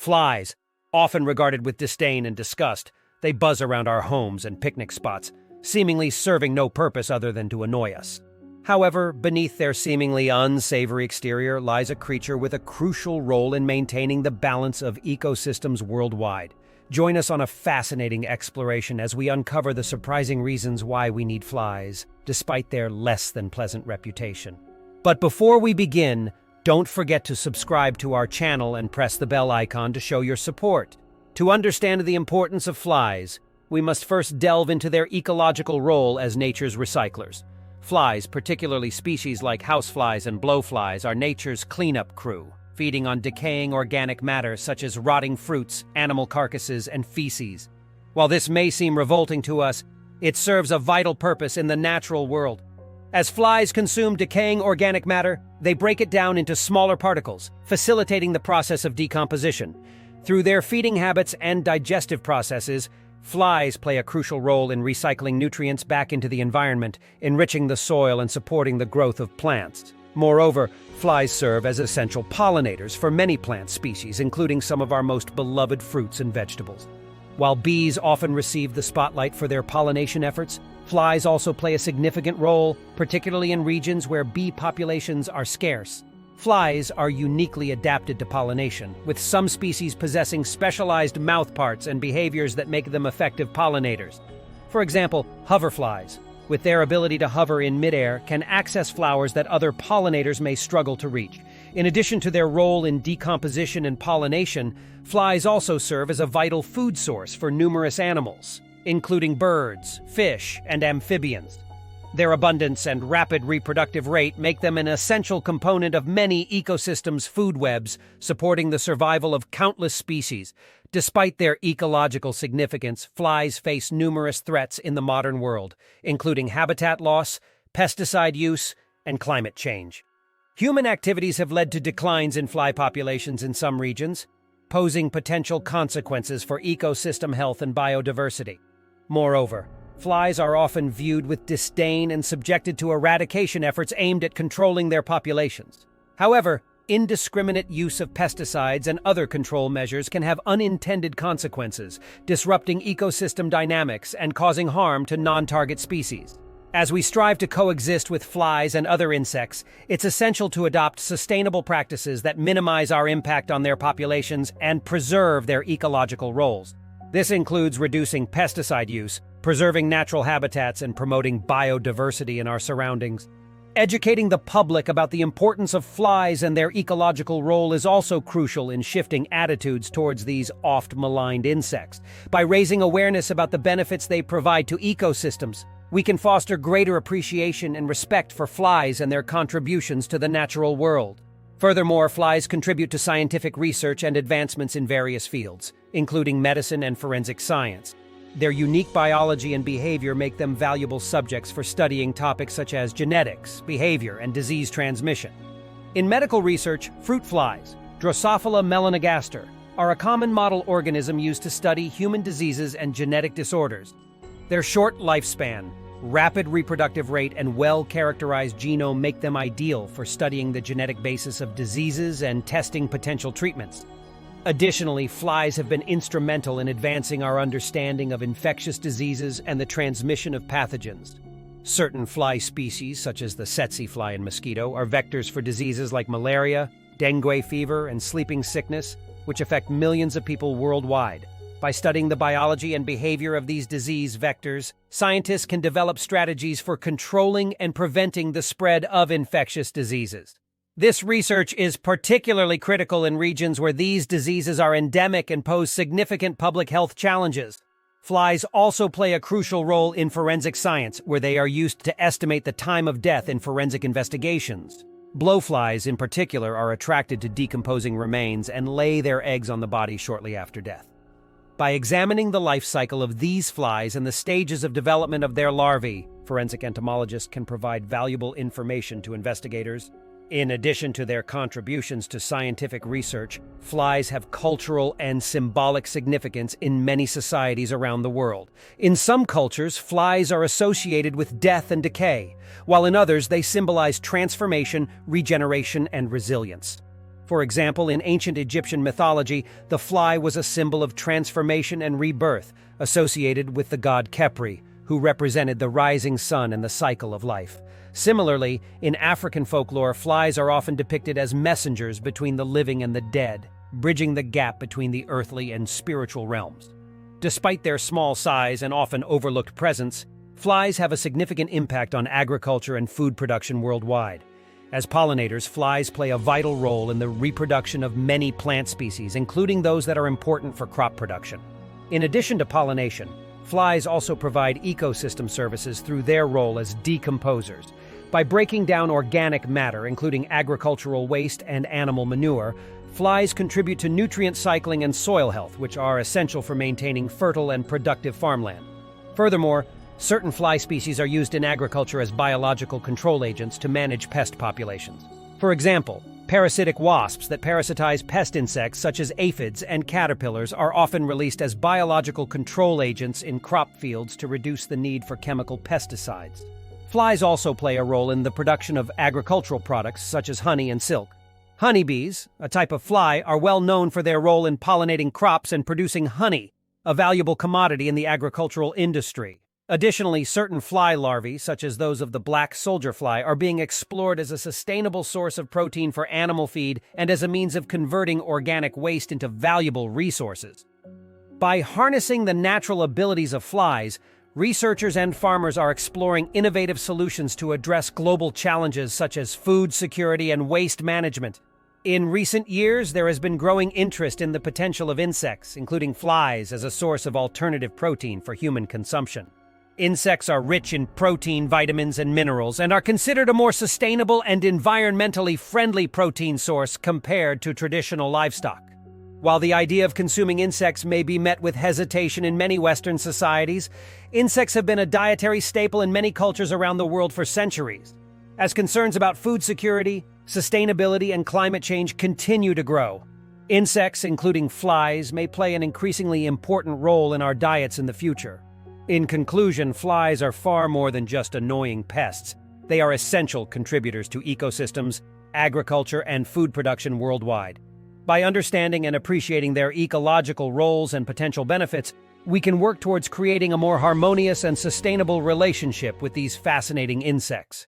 Flies, often regarded with disdain and disgust, they buzz around our homes and picnic spots, seemingly serving no purpose other than to annoy us. However, beneath their seemingly unsavory exterior lies a creature with a crucial role in maintaining the balance of ecosystems worldwide. Join us on a fascinating exploration as we uncover the surprising reasons why we need flies, despite their less-than-pleasant reputation. But before we begin, don't forget to subscribe to our channel and press the bell icon to show your support. To understand the importance of flies, we must first delve into their ecological role as nature's recyclers. Flies, particularly species like houseflies and blowflies, are nature's cleanup crew, feeding on decaying organic matter such as rotting fruits, animal carcasses, and feces. While this may seem revolting to us, it serves a vital purpose in the natural world. As flies consume decaying organic matter, they break it down into smaller particles, facilitating the process of decomposition. Through their feeding habits and digestive processes, flies play a crucial role in recycling nutrients back into the environment, enriching the soil and supporting the growth of plants. Moreover, flies serve as essential pollinators for many plant species, including some of our most beloved fruits and vegetables. While bees often receive the spotlight for their pollination efforts, flies also play a significant role, particularly in regions where bee populations are scarce. Flies are uniquely adapted to pollination, with some species possessing specialized mouthparts and behaviors that make them effective pollinators. For example, hoverflies, with their ability to hover in midair, can access flowers that other pollinators may struggle to reach. In addition to their role in decomposition and pollination, flies also serve as a vital food source for numerous animals, including birds, fish, and amphibians. Their abundance and rapid reproductive rate make them an essential component of many ecosystems' food webs, supporting the survival of countless species. Despite their ecological significance, flies face numerous threats in the modern world, including habitat loss, pesticide use, and climate change. Human activities have led to declines in fly populations in some regions, posing potential consequences for ecosystem health and biodiversity. Moreover, flies are often viewed with disdain and subjected to eradication efforts aimed at controlling their populations. However, indiscriminate use of pesticides and other control measures can have unintended consequences, disrupting ecosystem dynamics and causing harm to non-target species. As we strive to coexist with flies and other insects, it's essential to adopt sustainable practices that minimize our impact on their populations and preserve their ecological roles. This includes reducing pesticide use, preserving natural habitats, and promoting biodiversity in our surroundings. Educating the public about the importance of flies and their ecological role is also crucial in shifting attitudes towards these oft-maligned insects. By raising awareness about the benefits they provide to ecosystems, we can foster greater appreciation and respect for flies and their contributions to the natural world. Furthermore, flies contribute to scientific research and advancements in various fields, including medicine and forensic science. Their unique biology and behavior make them valuable subjects for studying topics such as genetics, behavior, and disease transmission. In medical research, fruit flies, Drosophila melanogaster, are a common model organism used to study human diseases and genetic disorders. Their short lifespan, rapid reproductive rate, and well-characterized genome make them ideal for studying the genetic basis of diseases and testing potential treatments. Additionally, flies have been instrumental in advancing our understanding of infectious diseases and the transmission of pathogens. Certain fly species, such as the tsetse fly and mosquito, are vectors for diseases like malaria, dengue fever, and sleeping sickness, which affect millions of people worldwide. By studying the biology and behavior of these disease vectors, scientists can develop strategies for controlling and preventing the spread of infectious diseases. This research is particularly critical in regions where these diseases are endemic and pose significant public health challenges. Flies also play a crucial role in forensic science, where they are used to estimate the time of death in forensic investigations. Blowflies, in particular, are attracted to decomposing remains and lay their eggs on the body shortly after death. By examining the life cycle of these flies and the stages of development of their larvae, forensic entomologists can provide valuable information to investigators. In addition to their contributions to scientific research, flies have cultural and symbolic significance in many societies around the world. In some cultures, flies are associated with death and decay, while in others they symbolize transformation, regeneration, and resilience. For example, in ancient Egyptian mythology, the fly was a symbol of transformation and rebirth, associated with the god Khepri, who represented the rising sun and the cycle of life. Similarly, in African folklore, flies are often depicted as messengers between the living and the dead, bridging the gap between the earthly and spiritual realms. Despite their small size and often overlooked presence, flies have a significant impact on agriculture and food production worldwide. As pollinators, flies play a vital role in the reproduction of many plant species, including those that are important for crop production. In addition to pollination, flies also provide ecosystem services through their role as decomposers. By breaking down organic matter, including agricultural waste and animal manure, flies contribute to nutrient cycling and soil health, which are essential for maintaining fertile and productive farmland. Furthermore, certain fly species are used in agriculture as biological control agents to manage pest populations. For example, parasitic wasps that parasitize pest insects such as aphids and caterpillars are often released as biological control agents in crop fields to reduce the need for chemical pesticides. Flies also play a role in the production of agricultural products such as honey and silk. Honeybees, a type of fly, are well known for their role in pollinating crops and producing honey, a valuable commodity in the agricultural industry. Additionally, certain fly larvae, such as those of the black soldier fly, are being explored as a sustainable source of protein for animal feed and as a means of converting organic waste into valuable resources. By harnessing the natural abilities of flies, researchers and farmers are exploring innovative solutions to address global challenges such as food security and waste management. In recent years, there has been growing interest in the potential of insects, including flies, as a source of alternative protein for human consumption. Insects are rich in protein, vitamins, and minerals, and are considered a more sustainable and environmentally friendly protein source compared to traditional livestock. While the idea of consuming insects may be met with hesitation in many Western societies, insects have been a dietary staple in many cultures around the world for centuries. As concerns about food security, sustainability, and climate change continue to grow, insects, including flies, may play an increasingly important role in our diets in the future. In conclusion, flies are far more than just annoying pests. They are essential contributors to ecosystems, agriculture, and food production worldwide. By understanding and appreciating their ecological roles and potential benefits, we can work towards creating a more harmonious and sustainable relationship with these fascinating insects.